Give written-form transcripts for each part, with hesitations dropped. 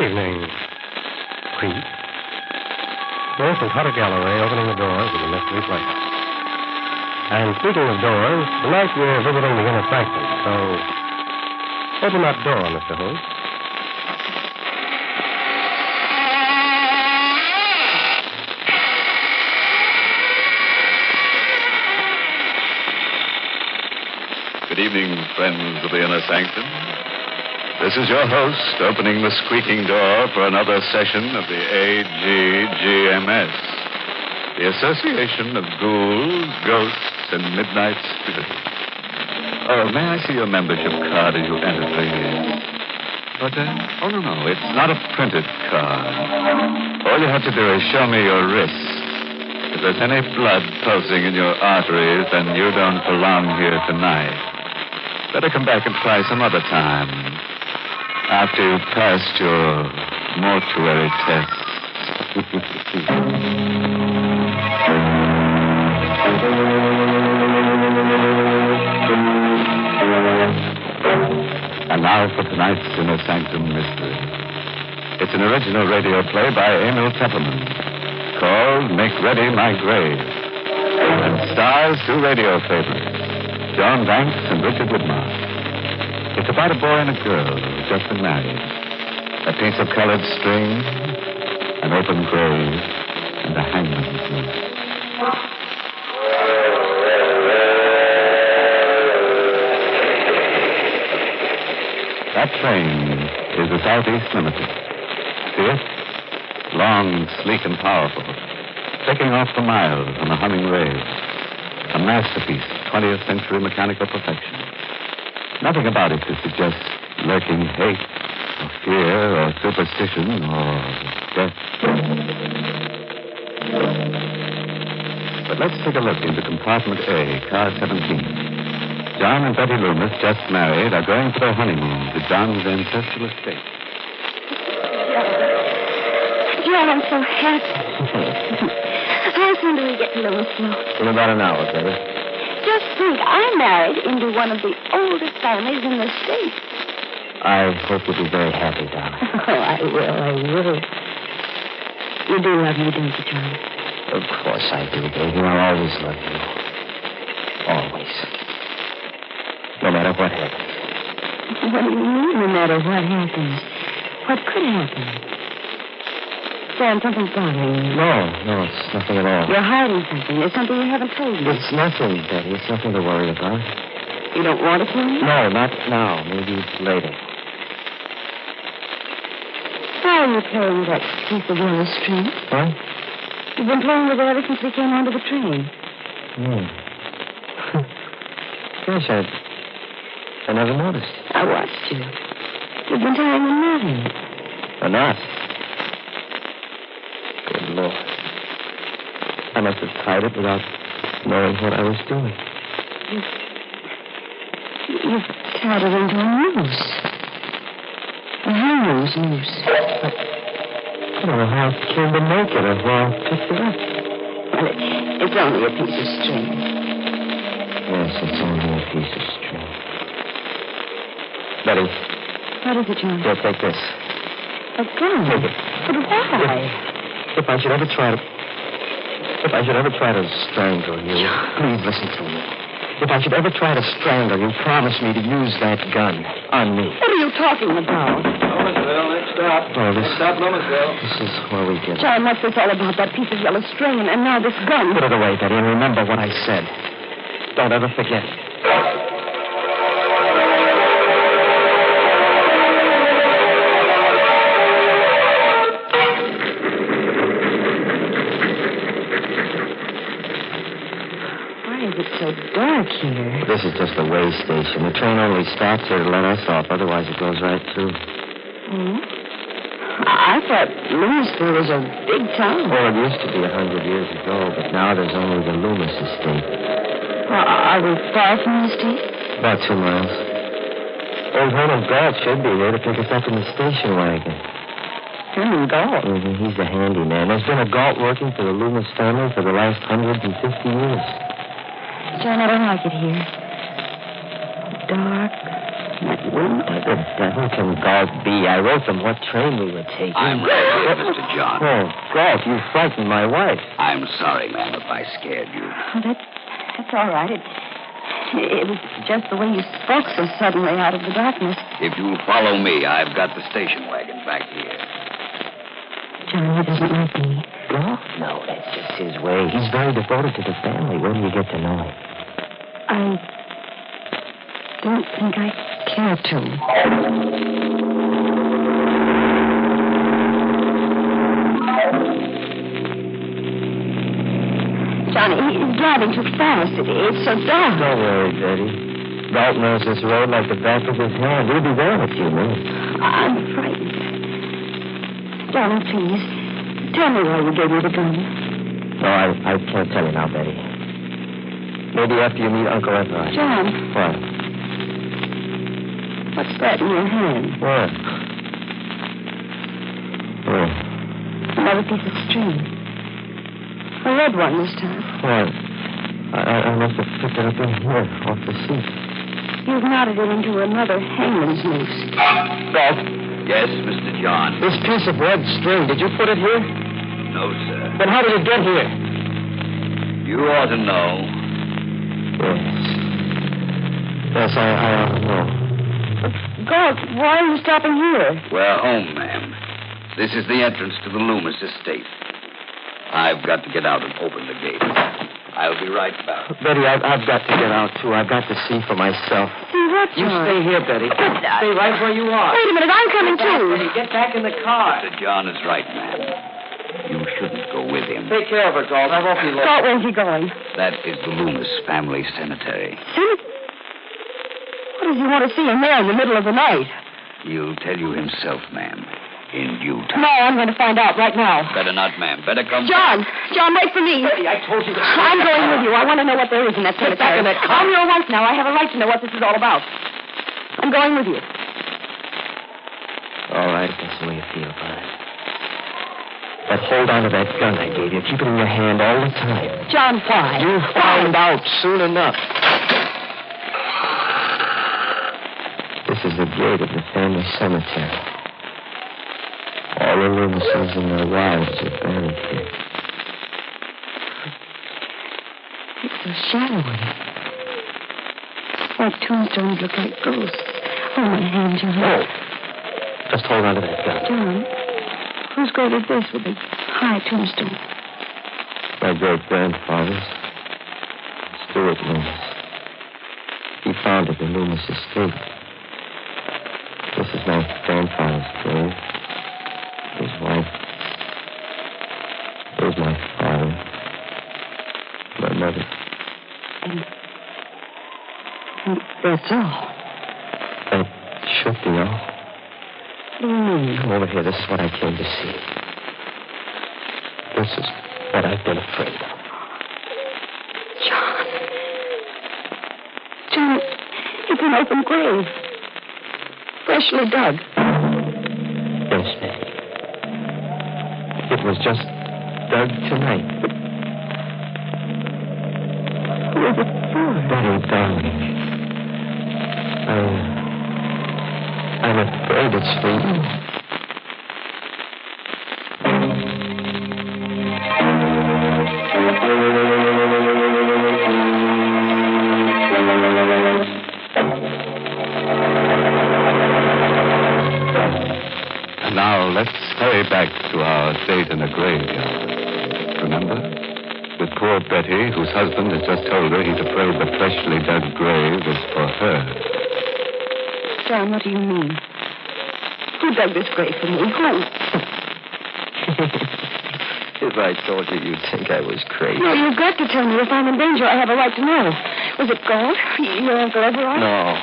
evening. Creep. This is Hutter Galloway opening the doors of the Mystery Playhouse. And speaking of doors, tonight we're visiting the inner sanctum, so open that door, Mr. Holt. Good evening, friends of the inner sanctum. This is your host opening the squeaking door for another session of the AGGMS, the Association of Ghouls, Ghosts, and Midnight Spirits. Oh, may I see your membership card as you enter, please? But, oh, no, it's not a printed card. All you have to do is show me your wrist. If there's any blood pulsing in your arteries, then you don't belong here tonight. Better come back and try some other time. After you've passed your mortuary test. And now for tonight's Inner Sanctum Mystery. It's an original radio play by Emil Tepperman called Make Ready My Grave, and stars two radio favorites, John Banks and Richard Widmark. It's about a boy and a girl who've just been married. A piece of colored string, an open grave, and a hangman's noose. That train is the Southeast Limited. See it? Long, sleek, and powerful. Taking off the miles on a humming rail. A masterpiece of 20th century mechanical perfection. Nothing about it to suggest lurking hate, or fear, or superstition, or death. But let's take a look into compartment A, car 17. John and Betty Loomis, just married, are going for their honeymoon to John's ancestral estate. John, I'm so happy. How soon do we get to Lewisville? In about an hour, Betty. Just think, I married into one of the oldest families in the state. I hope you'll be very happy, darling. Oh, I will. You do love me, don't you, John? Of course I do, baby. I'll always love you. Always. No matter what happens. What do you mean, no matter what happens? What could happen? Sam, something's bothering you. No, it's nothing at all. You're hiding something. There's something you haven't told me. It's nothing, Betty. It's nothing to worry about. You don't want to tell me? No, not now. Maybe later. How are you playing with that piece of yellow string? What? You've been playing with it ever since we came onto the train. Gosh, I never noticed. I watched you. You've been tying a knot in it. A knot? Good Lord. I must have tied it without knowing what I was doing. You've tied it into a noose. A hangman's noose. I don't know how I came to make it or where I picked it up. Well, it's only a piece of string. Yes, it's only a piece of string. Betty. What is it, John? Here, take this. A gun? Take it. But why? If I should ever try to strangle you, please listen to me. If I should ever try to strangle you, promise me to use that gun on me. What are you talking about? Lewisville, next stop. Oh, Next stop, Lewisville. This is where we get it. John, what's this all about? That piece of yellow string and now this gun. Put it away, Betty, and remember what I said. Don't ever forget it. So dark here. This is just a way station. The train only stops here to let us off. Otherwise, it goes right through. Oh? I thought Lewisville was a big town. Well, it used to be 100 years ago, but now there's only the Loomis estate. Are we far from the estate? About 2 miles. Old Herman Galt should be here to pick us up in the station wagon. Herman Galt? Mm-hmm. He's the handyman. There's been a Galt working for the Loomis family for the last 150 years. John, I don't like it here. Dark, That wind? Where the devil can Galt be? I wrote them what train we were taking. I'm right here, Mr. John. Oh, Galt, you frightened my wife. I'm sorry, ma'am, if I scared you. Oh, that's all right. It was just the way you spoke so suddenly out of the darkness. If you'll follow me, I've got the station wagon back here. John, he doesn't like me. Galt? No, that's just his way. He's very devoted to the family. Where do you get to know him? I don't think I care to. Johnny, he's driving too fast. It's so dark. Don't worry, Betty. Galt knows this road like the back of his hand. He'll be there in a few minutes. I'm frightened. Johnny, please, tell me why you gave me the gun. No, I can't tell you now, Betty. Maybe after you meet Uncle Everett. John. What? What's that in your hand? What? Oh. Another piece of string. A red one this time. What? I must have picked it up in here, off the seat. You've knotted it into another hangman's noose. Galt, Yes, Mr. John. this piece of red string, did you put it here? No, sir. Then how did it get here? You ought to know. Yes. Yes, I ought to know. God, why are you stopping here? We're home, ma'am. This is the entrance to the Loomis estate. I've got to get out and open the gate. I'll be right back. Betty, I've got to get out, too. I've got to see for myself. See what, You John? stay here, Betty. Stay right where you are. Wait a minute, I'm coming too. Get back in the car. Mr. John is right, ma'am. You shouldn't go with him. Take care of her, Galt. I won't be long. Thought where's he going? That is the Loomis family cemetery. What does he want to see in there in the middle of the night? He'll tell you himself, ma'am, in due time. No, I'm going to find out right now. Better not, ma'am. Better come. John, wait for me. Betty, I told you to... I'm going with you. I want to know what there is in that cemetery. back in that car. I'm your wife now. I have a right to know what this is all about. I'm going with you. All right, if that's the way you feel about it. But hold on to that gun I gave you. Keep it in your hand all the time. John, why? You'll find out soon enough. This is the gate of the family cemetery. All the Loomises and their wives are buried here. It's so shadowy. Like tombstones look like ghosts. Oh, my hand, John. Oh. Just hold on to that gun. John, whose grave is this with the high tombstone? My great-grandfather's. Stuart Loomis. He founded the Loomis estate. This is my grandfather's grave. His wife. Here's my father. My mother. And that's all. That should be all. What do you mean? Come over here. This is what I came to see. This is what I've been afraid of. John, it's an open grave. Freshly dug. Yes, Betty. It was just dug tonight. Who is it for? Betty, darling. I'm afraid it's for you. And now let's hurry back to our date in the graveyard. Remember? With poor Betty, whose husband has just told her he's afraid the freshly dug grave is for her. John, what do you mean? Who dug this grave for me? Who? If I told you, you'd think I was crazy. No, you've got to tell me. If I'm in danger, I have a right to know. Was it Galt? Your Uncle Everett? No,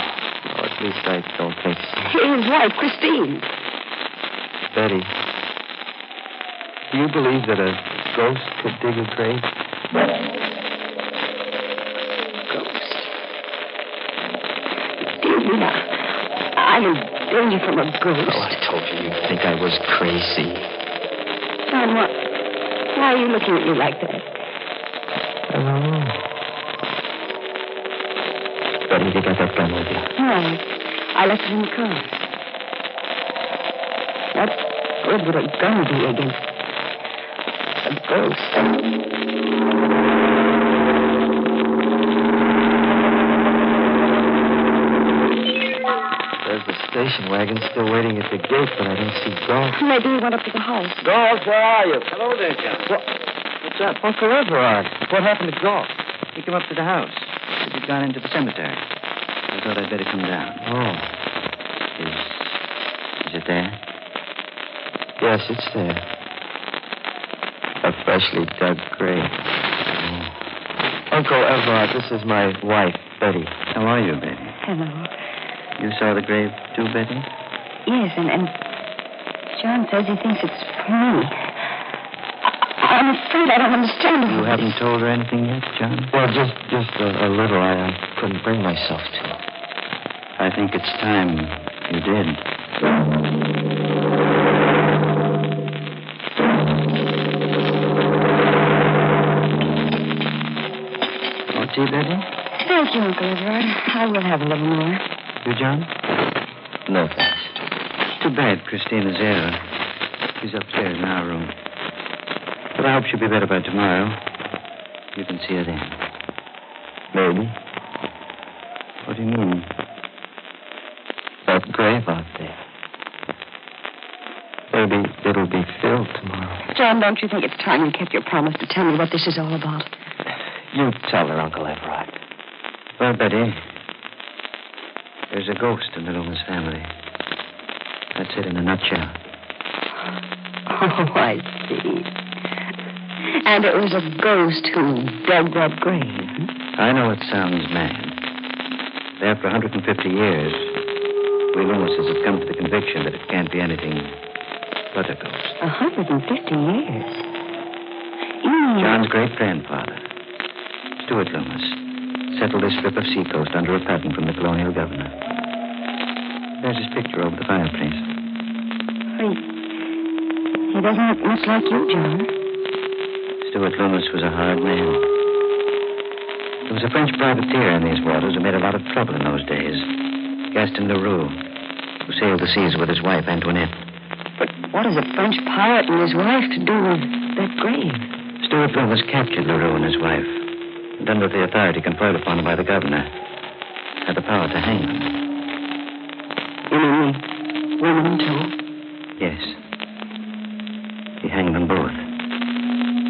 at least I don't think so. His wife, Christine. Betty, do you believe that a ghost could dig a grave? Ghost. Excuse me now. I'm in danger from a ghost. Oh, I told you you'd think I was crazy. John, what? Why are you looking at me like that? I don't know. Betty, you got that gun with you? No. I left it in the car. What good would a gun be against a ghost? There's the station wagon still waiting at the gate, but I don't see Golf. Maybe he went up to the house. Golf, where are you? Hello there, John. What's up? Uncle Everard, what happened to Golf? He came up to the house. He'd gone into the cemetery. I thought I'd better come down. Oh. Is it there? Yes, it's there. A freshly dug grave. Uncle Everard, this is my wife, Betty. How are you, Betty? Hello. You saw the grave too, Betty? Yes, and John says he thinks it's for me. I'm afraid I don't understand all You this. haven't told her anything yet, John? Well, just a little. I couldn't bring myself to. I think it's time you did. More tea, Betty? Thank you, Uncle Everard. I will have a little more. You, John? No, thanks. Too bad Christina's ill. She's upstairs in our room. But I hope she'll be better by tomorrow. You can see her then. Maybe. What do you mean? That grave out there. Maybe it'll be filled tomorrow. John, don't you think it's time you kept your promise to tell me what this is all about? You tell her, Uncle Everard. Well, Betty, there's a ghost in the Loomis family. That's it in a nutshell. Oh, I see. And it was a ghost who dug that grave. I know it sounds mad. But after 150 years, we Loomises have come to the conviction that it can't be anything but a ghost. 150 years? You mean... John's great-grandfather, Stuart Loomis, settled this strip of seacoast under a patent from the colonial governor. There's his picture over the fireplace. He doesn't look much like you, John. Stuart Loomis was a hard man. There was a French privateer in these waters who made a lot of trouble in those days. Gaston Leroux, who sailed the seas with his wife, Antoinette. But what has a French pirate and his wife to do with that grave? Stuart Loomis captured Leroux and his wife, and under the authority conferred upon him by the governor, had the power to hang them. You mean the women, too? Yes. He hanged them both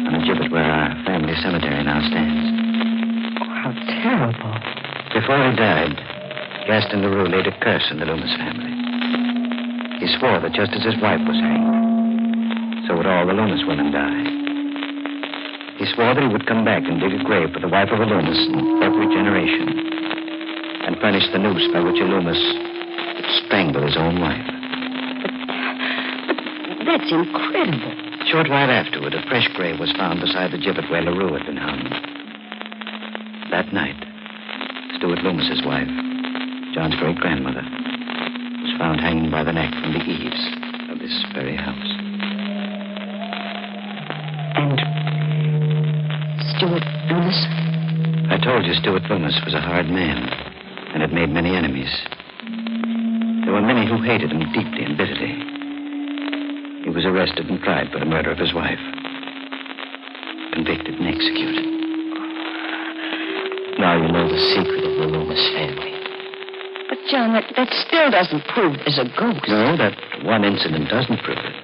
on a gibbet where our family cemetery now stands. Oh, how terrible. Before he died, Gaston Leroux laid a curse on the Loomis family. He swore that just as his wife was hanged, so would all the Loomis women die. He swore that he would come back and dig a grave for the wife of a Loomis in every generation, and furnish the noose by which a Loomis would strangle his own wife. But that's incredible. A short while afterward, a fresh grave was found beside the gibbet where Leroux had been hung. That night, Stuart Loomis's wife, John's great-grandmother, was found hanging by the neck from the eaves of this very house. And Stuart Loomis? I told you Stuart Loomis was a hard man and had made many enemies. There were many who hated him deeply and bitterly. He was arrested and tried for the murder of his wife. Convicted and executed. Now you know the secret of the Loomis family. But, John, that still doesn't prove there's a ghost. No, that one incident doesn't prove it.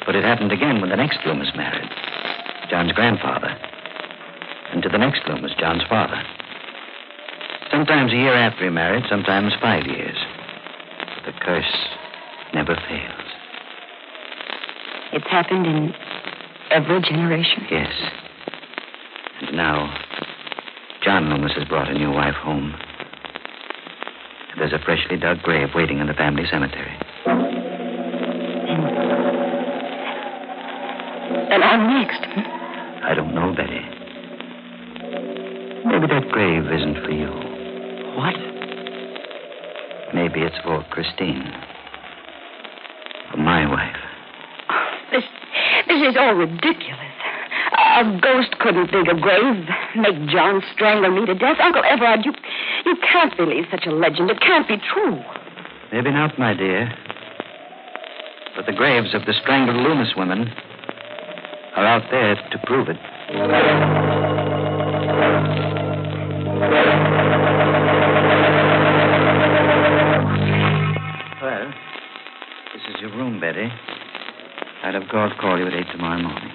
But it happened again when the next Loomis married, John's grandfather. And to the next Loomis, John's father. Sometimes a year after he married, sometimes 5 years. But the curse never fails. It's happened in every generation? Yes. And now, John Loomis has brought a new wife home. There's a freshly dug grave waiting in the family cemetery. And I'm next. I don't know, Betty. Maybe that grave isn't for you. What? Maybe it's for Christine. For my wife. This is all ridiculous. A ghost couldn't dig a grave, make John strangle me to death. Uncle Everard, you can't believe such a legend. It can't be true. Maybe not, my dear. But the graves of the strangled Loomis women are out there to prove it. Well, this is your room, Betty. I'd have called you at 8 tomorrow morning.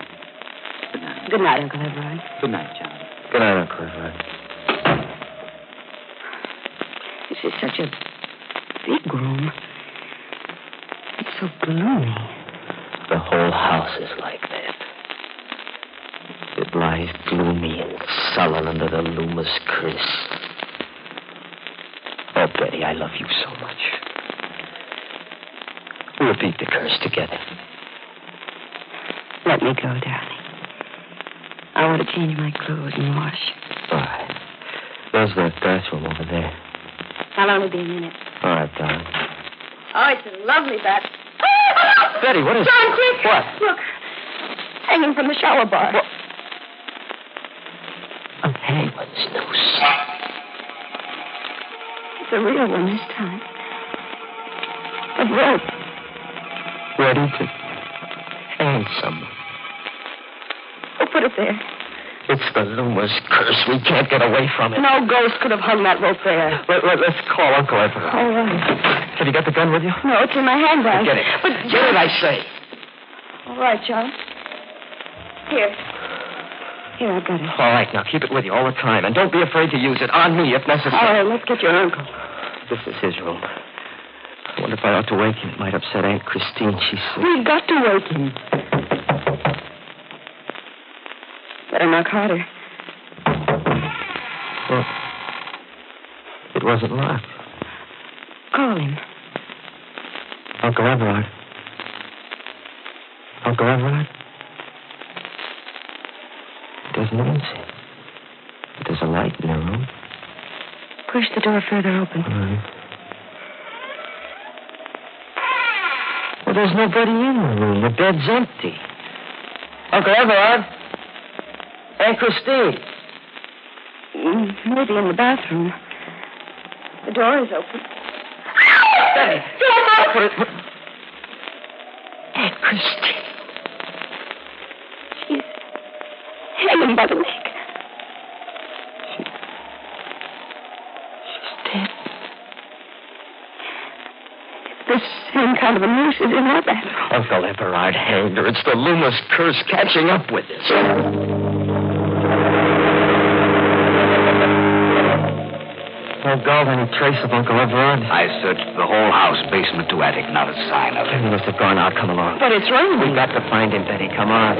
Good night. Good night, Uncle Everard. Good night, John. Good night, Uncle Everard. This is such a big room. It's so gloomy. The whole house is like that. It lies gloomy and sullen under the Loomis curse. Oh, Betty, I love you so much. We'll beat the curse together. Let me go, darling. I want to change my clothes and wash. All right. There's the bathroom over there. I'll only be a minute. All right, darling. Oh, it's a lovely bath. Betty, what is... John, quick! What? Look. Hanging from the shower bar. What? A hangman's noose. It's a real one this time. A rope. Ready to hang someone. Who put it there? It's the Loomis curse. We can't get away from it. No ghost could have hung that rope there. Let's call Uncle Everard. All right. Have you got the gun with you? No, it's in my handbag. Get it. But Get it, I say. All right, John. Here, I got it. All right, now keep it with you all the time. And don't be afraid to use it. On me, if necessary. All right, let's get your uncle. This is his room. I wonder if I ought to wake him. It might upset Aunt Christine. She's sick. We've got to wake him. Better knock harder. Well, it wasn't locked. Call him. Uncle Everard. Uncle Everard? It doesn't answer. But there's a light in the room. Push the door further open. All right. Well, there's nobody in the room. The bed's empty. Uncle Everard? Aunt Christine. Maybe in the bathroom. The door is open. Betty. Aunt Christine. She's hanging by the neck. She's dead. The same kind of a noose is in our bathroom. Uncle Everard hanged her. It's the Loomis curse catching up with us. No gold, any trace of Uncle Everard? I searched the whole house, basement to attic, not a sign of He him. must have gone out. Come along. But it's raining. We've got to find him, Betty. Come on.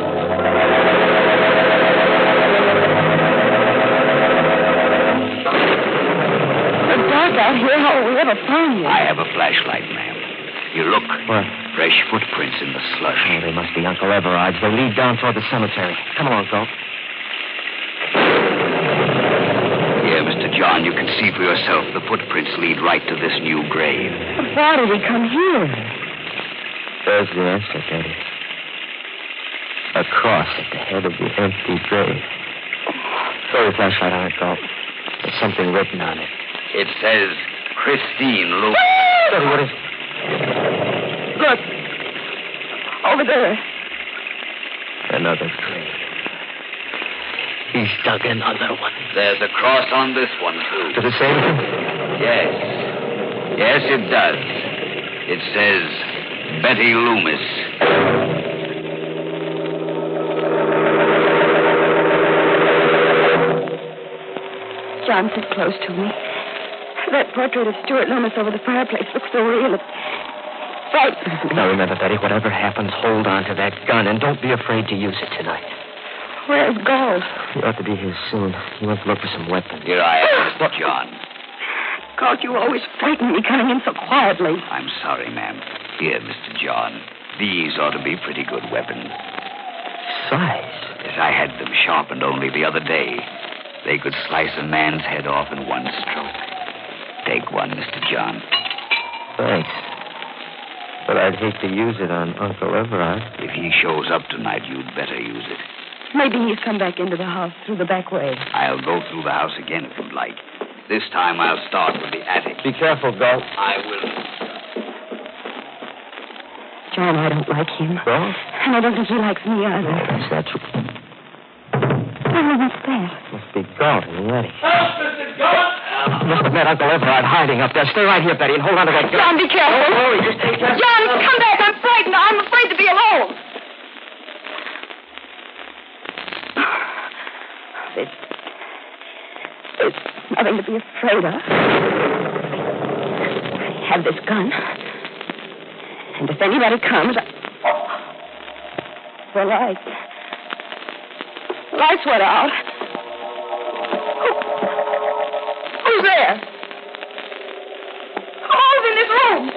It's dark out here. How will we ever find you? I have a flashlight, ma'am. You look. What? Fresh footprints in the slush. Oh, they must be Uncle Everard's. They lead down toward the cemetery. Come along, Gulp. Here, Mr. John, you can see for yourself the footprints lead right to this new grave. But why did he come here? There's the answer, Betty. A cross at the head of the empty grave. Throw your flashlight on it, Gulp. There's something written on it. It says Christine Loomis. Betty, what is... Look. Over there. Another grave. He's dug another one. There's a cross on this one, too. Does it say anything? Yes. Yes, it does. It says Betty Loomis. John, sit close to me. That portrait of Stuart Loomis over the fireplace looks so real. It frightens me. Now, remember, Betty, whatever happens, hold on to that gun, and don't be afraid to use it tonight. Where's Gold? He ought to be here soon. He wants to look for some weapons. Here I am, Mr. John. Gold, you always frighten me coming in so quietly. I'm sorry, ma'am. Here, Mr. John. These ought to be pretty good weapons. Size. Yes, I had them sharpened only the other day. They could slice a man's head off in one stroke. Take one, Mr. John. Thanks. But I'd hate to use it on Uncle Everard. If he shows up tonight, you'd better use it. Maybe he's come back into the house through the back way. I'll go through the house again if you'd like. This time I'll start with the attic. Be careful, Galt. I will. John, I don't like him. Well? And I don't think he likes me either. That's natural. Oh, what's that? Must be Galt in the attic. Must have met Uncle Everard hiding up there. Stay right here, Betty, and hold on to that gun. John, be careful. Don't worry, just take that. John, come back. I'm frightened. I'm afraid to be alone. There's nothing to be afraid of. I have this gun. And if anybody comes, the lights. The lights went out. Who's there? Who's in this room?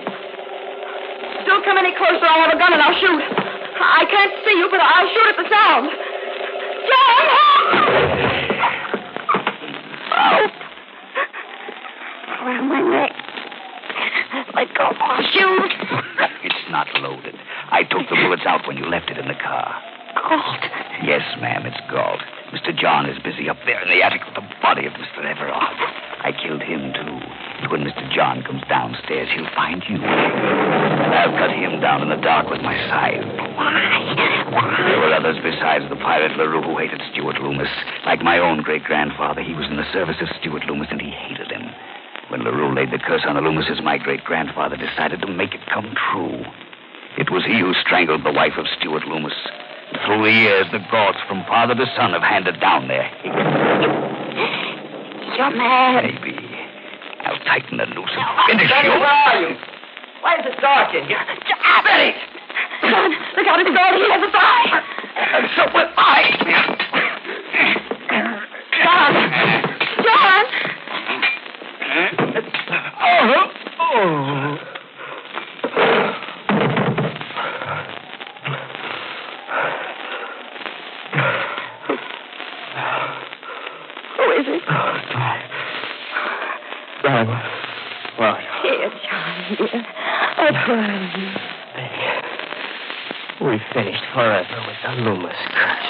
Don't come any closer. I have a gun and I'll shoot. I can't see you, but I'll shoot at the sound. John! Help! Around my neck. Let go. I'll shoot. It's not loaded. I took the bullets out when you left it in the car. Galt. Yes, ma'am, it's Galt. Mr. John is busy up there in the attic with the body of Mr. Everard. I killed him, too. And when Mr. John comes downstairs, he'll find you. And I'll cut him down in the dark with my scythe. Why? There were others besides the pirate LaRue who hated Stuart Loomis. Like my own great-grandfather, he was in the service of Stuart Loomis, and he hated him. When LaRue laid the curse on the Loomises, my great-grandfather decided to make it come true. It was he who strangled the wife of Stuart Loomis. Through the years, the Gaults from father to son have handed down their hate. You're mad. Maybe. I'll tighten the noose and finish Betty, you. where are you? Why is it dark in here? Betty! John, look out, it's Galt. He has a fire. And so will I. John! John! Who is it? Well, Here, John, dear. Oh, darling. we finished forever with the Loomis curse.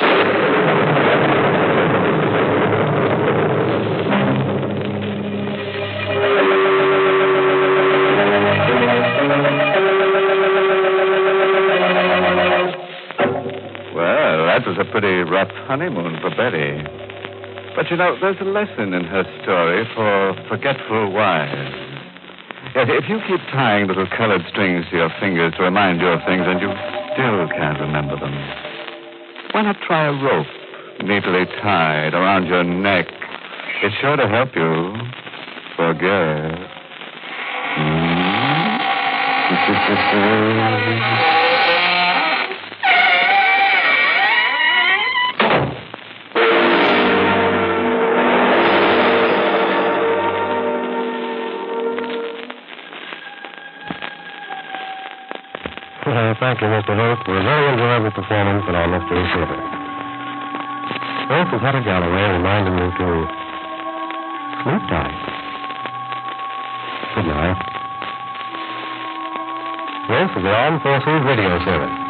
Well, that was a pretty rough honeymoon for Betty. But, you know, there's a lesson in her story for forgetful wives. Yes, if you keep tying little colored strings to your fingers to remind you of things and you still can't remember them, why not try a rope neatly tied around your neck? It's sure to help you forget. Thank you, Mr. Host, for a very enjoyable performance in our mystery theater. Host of Hutter Galloway reminded me to sleep tight. Good night. This is the Armed Forces Radio Service.